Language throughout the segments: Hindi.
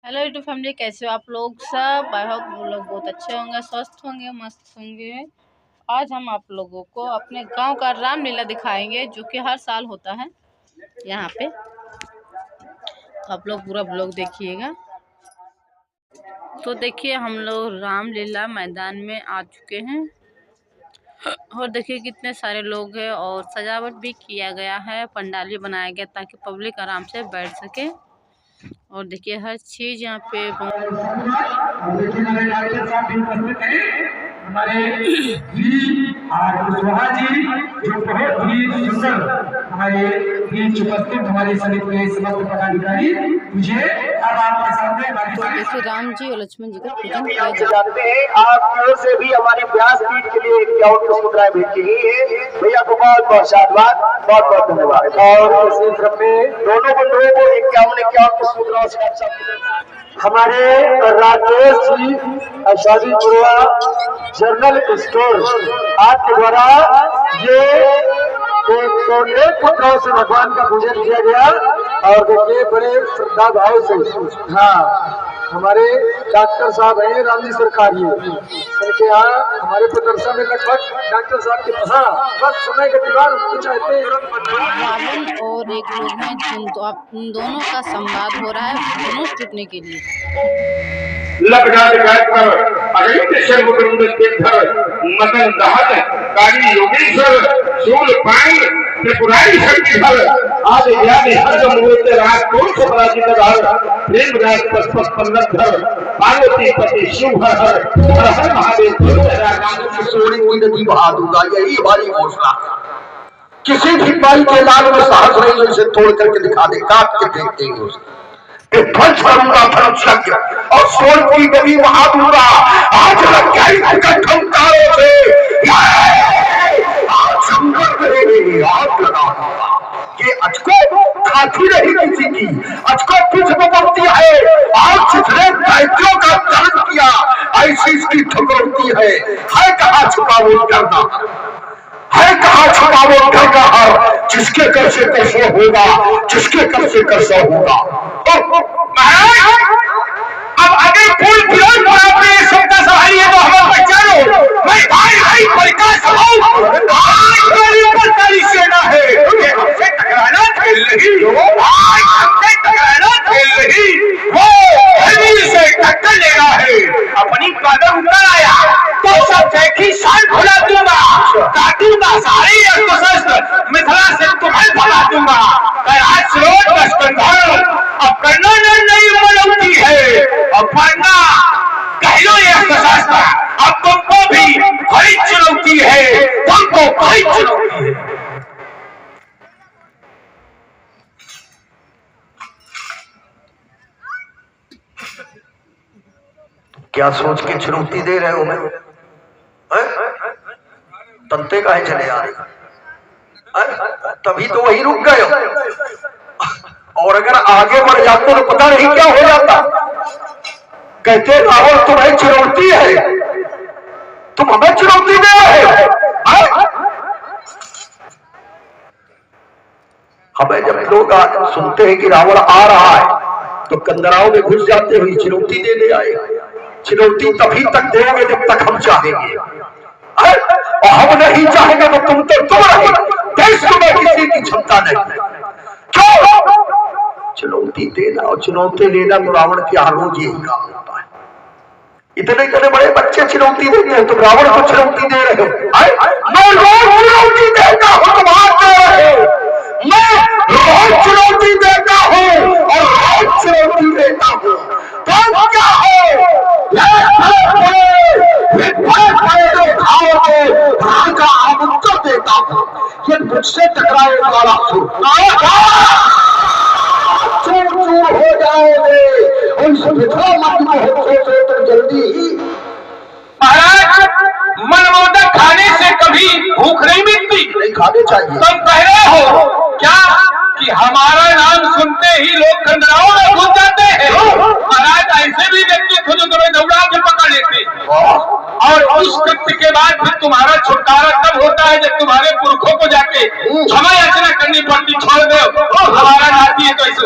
हेलो यूट्यूब फैमिली, कैसे हो आप लोग सब। आई होप वो लोग बहुत अच्छे होंगे, स्वस्थ होंगे, मस्त होंगे। आज हम आप लोगों को अपने गांव का रामलीला दिखाएंगे जो कि हर साल होता है यहाँ पे। तो आप लोग पूरा ब्लॉग देखिएगा। तो देखिए, हम लोग रामलीला मैदान में आ चुके हैं और देखिए कितने सारे लोग हैं और सजावट भी किया गया है, पंडाल भी बनाया गया ताकि पब्लिक आराम से बैठ सके। और देखिए हर चीज यहाँ पे हमारे कुशवाहा जी जो बहुत ही सुंदर हमारे बीच उपस्थित हमारे समिति के समस्त पदाधिकारी मुझे अब आपके सामने तो देखिए राम जी और लक्ष्मण जी का पूजन किया जाते हैं। आपकी ओर से भी हमारे व्यास पीठ के लिए 51 मुद्राएं भेजी गई है। भैया को बहुत बहुत शाबाश, बहुत बहुत धन्यवाद। और इसी क्रम में दोनों बंधुओं को 51 मुद्राओं से हमारे राकेश जी शादीपुरा जनरल स्टोर आपके द्वारा ये 101 मुद्राओं से भगवान का पूजन किया गया। और देखिए बड़े श्रद्धा भाव से हमारे डॉक्टर साहब हैं रामजी सरकारी उनके यहाँ हमारे प्रदर्शन में लगभग डॉक्टर साहब के बस समय के दौरान उनको चाहते हैं। रावण और एक लोग हैं जिनको आप उन दोनों का संवाद हो रहा है धनुष टूटने के लिए। मदन दहत काली योगेश्वर शूल पाई त्रिपुरारी शक्तिधर आदि व्याधि हर्ष मुहूर्त रात कौन से पराजित हर प्रेम राज पस्पस पन्नधर पार्वती पति शिव हर हर हर महादेव सोनी कोई नदी बहा दूंगा, यही हमारी घोषणा। किसी भी बाई के लाल में साहस नहीं, उसे तोड़ करके दिखा दे, काट के फेंक देंगे उसे। और सोन की नदी बहा दूंगा आज ठंकारों से ये अचको खाती रही किसी की, अचको तुझ बदलती है आज जिसने दैत्यों का दर्द किया ऐसी इसकी ठुकरती है कहाँ छुपा वो डरना, है कहाँ छुपा वो डरना है जिसके कर से कैसे होगा, जिसके कर से कैसा होगा। अब अगर फूल फिरोज पर आपने शब्द सवारी है तो हमें पहचानो। मैं भाई प्रकाश हूँ, आज मेरी ऊपर सारी सेना है। ये हमसे टकराना खेल रही, आज हमसे टकराना खेल रही, वो हरी से टक्कर ले रहा है। अपनी कदम उतर आया तो सबसे की शान खुला दूंगा, काटूंगा सारे अस्त्र शस्त्र, मिथिला से तुम्हें भगा दूंगा। आज स्रोत कष्टंधर अब करना नहीं मनौती है, अब पढ़ना कह लो ये अस्त्र अब तुमको भी बड़ी चुनौती है, तुमको बड़ी चुनौती है। क्या सोच के चुनौती दे रहे हो? मैं तंते काहे चले आ रहे, तभी तो वही रुक गए हो। और अगर आगे बढ़ जाते तो पता नहीं क्या हो जाता। कहते रावण तुम्हें चुनौती है, तुम हमें चुनौती दे रहे हो। हमें जब लोग सुनते हैं कि रावण आ रहा है तो कंदराओं में घुस जाते हुए चुनौती देने आए। चुनौती तभी तक देंगे जब तक हम चाहेंगे, और हम नहीं चाहेंगे तो तुम रहे। देश में किसी की क्षमता नहीं। क्यों चुनौती देना और चुनौती लेना तो रावण के यहाँ रोज यही काम होता है। इतने इतने बड़े बच्चे चुनौती देते हैं, तुम रावण को चुनौती दे रहे हो। मैं रोज चुनौती देता हूँ, तुम हाथ दे रहे हो। मैं रोज चुनौती देता हूँ और रोज चुनौती देता हूँ। तुम क्या हो? उत्तर देता हूँ, ये मुझसे टकराए वाला चूर चूर हो जाओगे। उनसे मिथिला मत से तो जल्दी ही। महाराज, मनमोदक खाने से कभी भूख नहीं मिटती, नहीं खाने चाहिए। तुम कह रहे हो क्या कि हमारा नाम सुनते ही लोग कंदराओं में घुस जाते हैं? महाराज, ऐसे भी व्यक्ति खुद तुम्हें दौड़ा के पकड़ लेते, और उस कृत्य के बाद फिर तुम्हारा छुटकारा तब होता है जब तुम्हारे पुरखों को जाके क्षमा याचना करनी पड़ती। छोड़ दो, हमारा नाती है तो ऐसे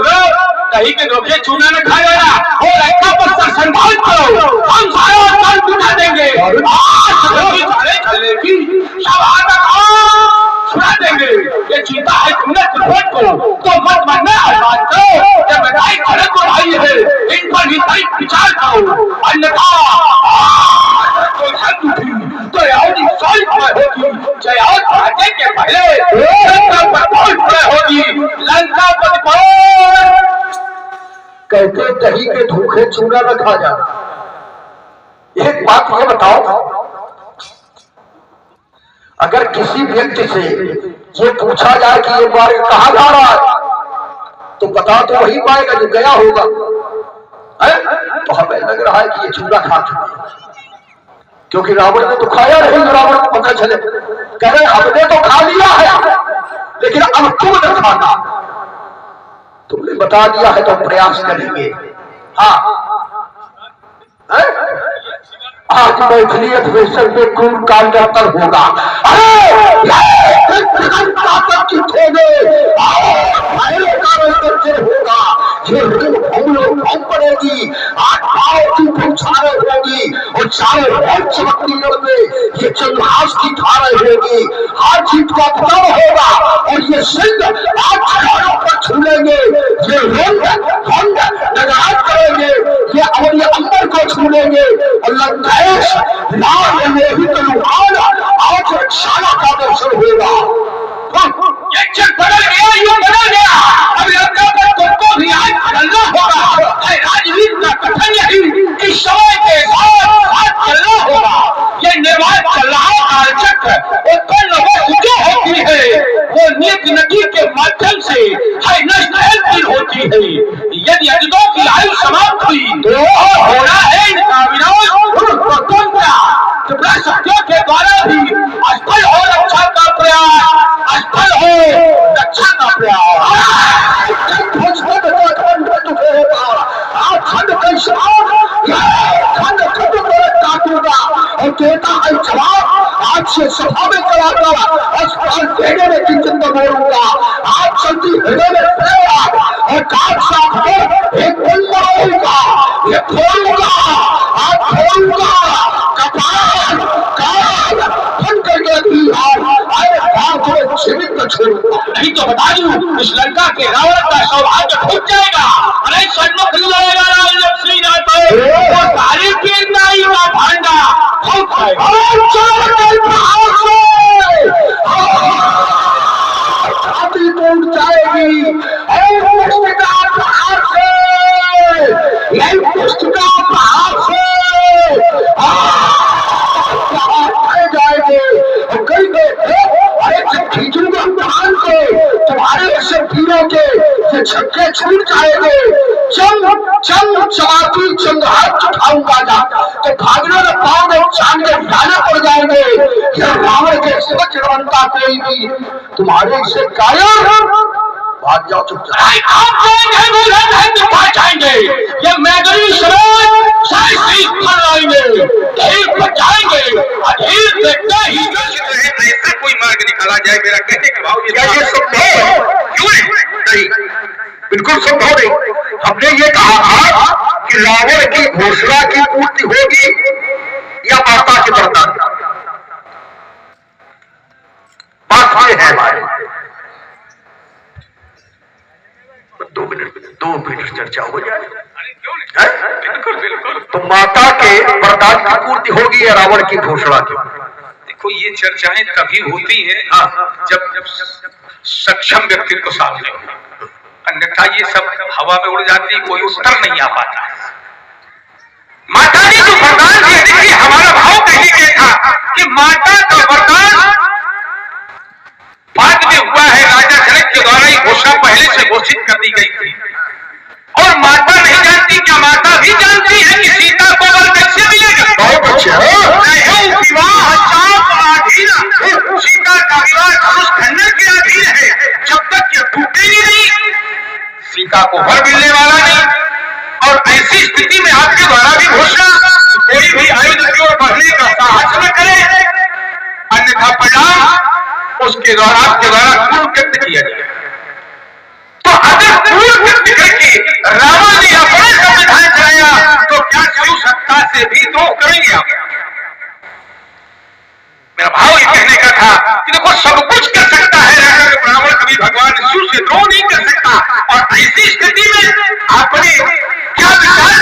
दही के धोखे चूना न खा जाना। भी भाई विचार करो, अन्यथा तो यानी सोई होगी जया भागे के पहले लंका पर पहुंच होगी, लंका पर पहुंच। कहते दही के धोखे चूड़ा न खा जाना। एक बात ये बताओ, अगर किसी व्यक्ति से ये पूछा जाए कि ये मार्ग कहाँ जा रहा है, तो बता तो वही पाएगा जो गया होगा, है? तो हमें लग रहा है कि ये चूड़ा खा चुके, क्योंकि रावण ने तो खाया नहीं। रावण को पता चले, कह रहे हमने तो खा लिया है, लेकिन अब तुम न खाना, तुमने बता दिया है तो प्रयास करेंगे। हाँ, आज मैथिली अधिवेशन में कौन कार्यकर्ता होगा? अरे होगा, ये हम लोग पड़ेगी, आज पाव की पुछारे होगी और चारों बहुत चमकती में ये चंद्रहास की धारे होगी। हार जीत का पता होगा और ये सिंह आज खड़ों पर छूलेंगे, ये रंग नगराज करेंगे, ये अवधि अंबर को छूलेंगे और लंकेश लाल मोहित आज रक्षाला का दर्शन होगा। बदल गया, युग बदल गया, अब लंका पर तुमको भी आज बदलना होगा। राजनीति का कथन यही कि समय के साथ आज चलना होगा। ये निर्वाध चल रहा कालचक्र उत्पन्न जो होती है वो नित्य नदी के माध्यम से है नष्ट होती है। यदि अजदों की आयु समाप्त हुई तो होना है इनका विनाश। शक्तियों के द्वारा भी असफल हो रक्षा का प्रयास, असफल हो रक्षा का आज से सभा में कराकर देने में किंचन बोलूंगा। आज चलती हृदय में प्रेरणा और काट साफ एक होगा, ये खोलूंगा, आज खोलूंगा कपाल काल बन करके जीवित न छोड़ूंगा। नहीं तो बता दूं, इस लंका के रावण का सौभाग्य फूट जाएगा। अरे सन्मुख लड़ेगा वो सारी पीरनाई का भांडा फूट जाएगा। छाती टूट जाएगी पुस्तिका प्रहार से जाएंगे और कई खींचूंगा प्राण को तुम्हारे ऐसे वीरों के ये छक्के छूट जाएंगे। चमाती चंद हाथ उठाऊंगा जा तो भागने में पाओगे, चांद के डाले पड़ जाएंगे। ये रावण के सेवक बनता कोई भी तुम्हारे से कायर भाग जाओ चुपचाप। आप जाएंगे, ये मैदानी जाएंगे, अधीर देखते ही ऐसा कोई मार्ग निकाला जाए। मेरा कहने का भाव ये संभव क्यों नहीं? बिल्कुल संभव नहीं। हमने ये कहा था कि रावण की घोषणा की पूर्ति होगी या माता के वरदान। बात ये है हमारी 2 मिनट चर्चा हो जाए। बिल्कुल बिल्कुल। तो माता के वरदान की पूर्ति होगी या रावण की घोषणा की? देखो, ये चर्चाएं तभी होती हैं जब सक्षम व्यक्तित्व सामने हो, अन्यथा ये सब हवा में उड़ जाती, कोई उत्तर नहीं आ पाता। माता ने जो वरदान दिया, देखिए हमारा भाव कहीं ये था कि माता का वरदान बाद में हुआ है। राजा जनक के द्वारा ये घोषणा पहले से घोषित कर दी गई थी और माता नहीं जानती, क्या माता भी जानती है कि सीता को वर कैसे मिलेगा? बहुत अच्छा। सीता का विवाह धनुष खंडन के अधीन है। जब तक ये टूटेगी नहीं, सीता को वर मिलने वाला नहीं। और ऐसी स्थिति में आपके द्वारा भी घोषणा कोई भी आयुध की ओर बढ़ने का साहस न करे, अन्यथा परिणाम उसके द्वारा आपके द्वारा कुकृत्य किया जाए। तो अगर कुकृत्य करके रावण ने अपने संविधान चलाया तो क्या शिव सत्ता से भी द्रोह करेंगे आप? मेरा भाव ये कहने का था कि देखो, सब कुछ कर सकता है रावण, कभी भगवान शिव से द्रोह नहीं कर सकता। और ऐसी स्थिति में आपने क्या विचार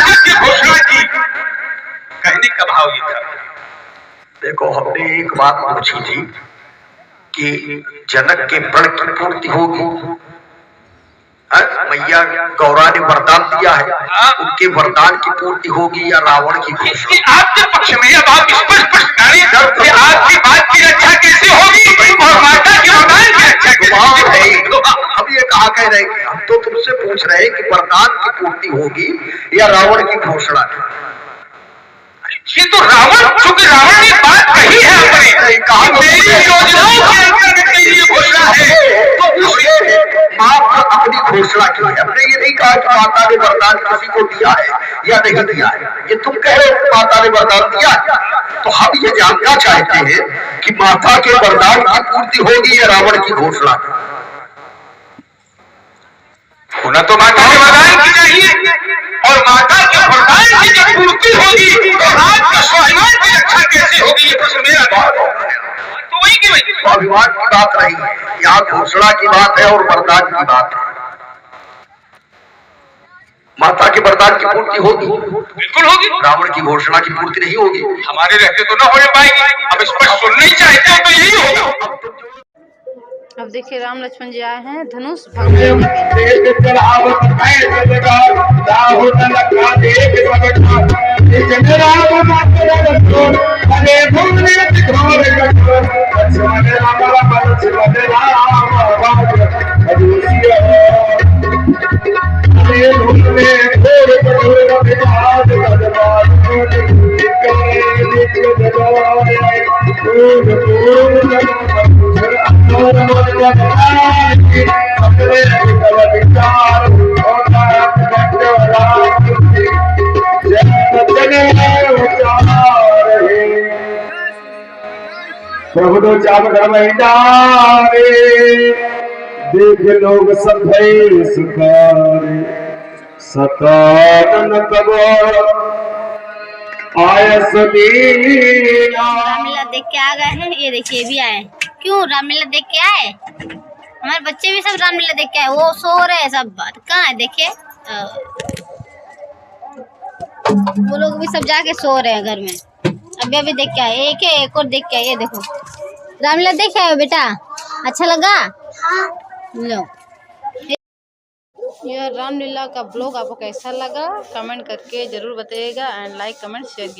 का भाव ये था। देखो, हमने एक बात पूछी थी कि जनक के प्रण की पूर्ति होगी। मैया गौरा ने वरदान दिया है, उनके वरदान की पूर्ति होगी या रावण की? इसकी आपके पक्ष में अब आप स्पष्ट कि आपकी बात की रक्षा कैसे होगी और माता के वरदान की रक्षा कैसे होगी? हम ये कहा कह रहे हैं, हम तो तुमसे पूछ रहे हैं कि वरदान की पूर्ति होगी या रावण की घोषणा? ये तो रावण, चूंकि रावण ने बात कही है अपने, कहा मेरी योजनाओं के अंतर्गत के लिए घोषणा है, तो उसने माँ अपनी घोषणा की है। हमने ये नहीं कहा कि माता ने वरदान किसी को दिया है या नहीं दिया है। ये तुम कह रहे हो माता ने वरदान दिया है, तो हम ये जानना चाहते हैं कि माता के वरदान की पूर्ति होगी या रावण की घोषणा? होना तो माता के वरदान की चाहिए, और माता के वरदान की जब पूर्ति होगी तो राज का स्वाभिमान की रक्षा कैसे होगी? ये प्रश्न मेरा तो वही की वही स्वाभिमान की बात नहीं, यहाँ घोषणा की बात है और वरदान की बात है। माता के वरदान की पूर्ति होगी, बिल्कुल होगी। रावण की घोषणा की पूर्ति नहीं होगी। हमारे रहते तो न हो पाएगी। अब स्पष्ट सुनना ही चाहते हो तो यही होगा। अब देखिए राम लक्ष्मण जी आए हैं धनुष भंग प्रभु तो चाप डारे देख लोग सब भय सुखारे सतान कब आयस रामलीला देख के आ गए हैं। ये देखिए भी आए। क्यों रामलीला देख के आए? हमारे बच्चे भी सब रामलीला देख के आए। वो सो रहे हैं सब। कहाँ है देखिए, वो लोग भी सब जाके सो रहे हैं घर में। अभी देख के आए। एक और देख के आए। ये देखो रामलीला देख के आए बेटा, अच्छा लगा? लो, यह रामलीला का ब्लॉग आपको कैसा लगा कमेंट करके जरूर बताइएगा एंड लाइक कमेंट शेयर कीजिए।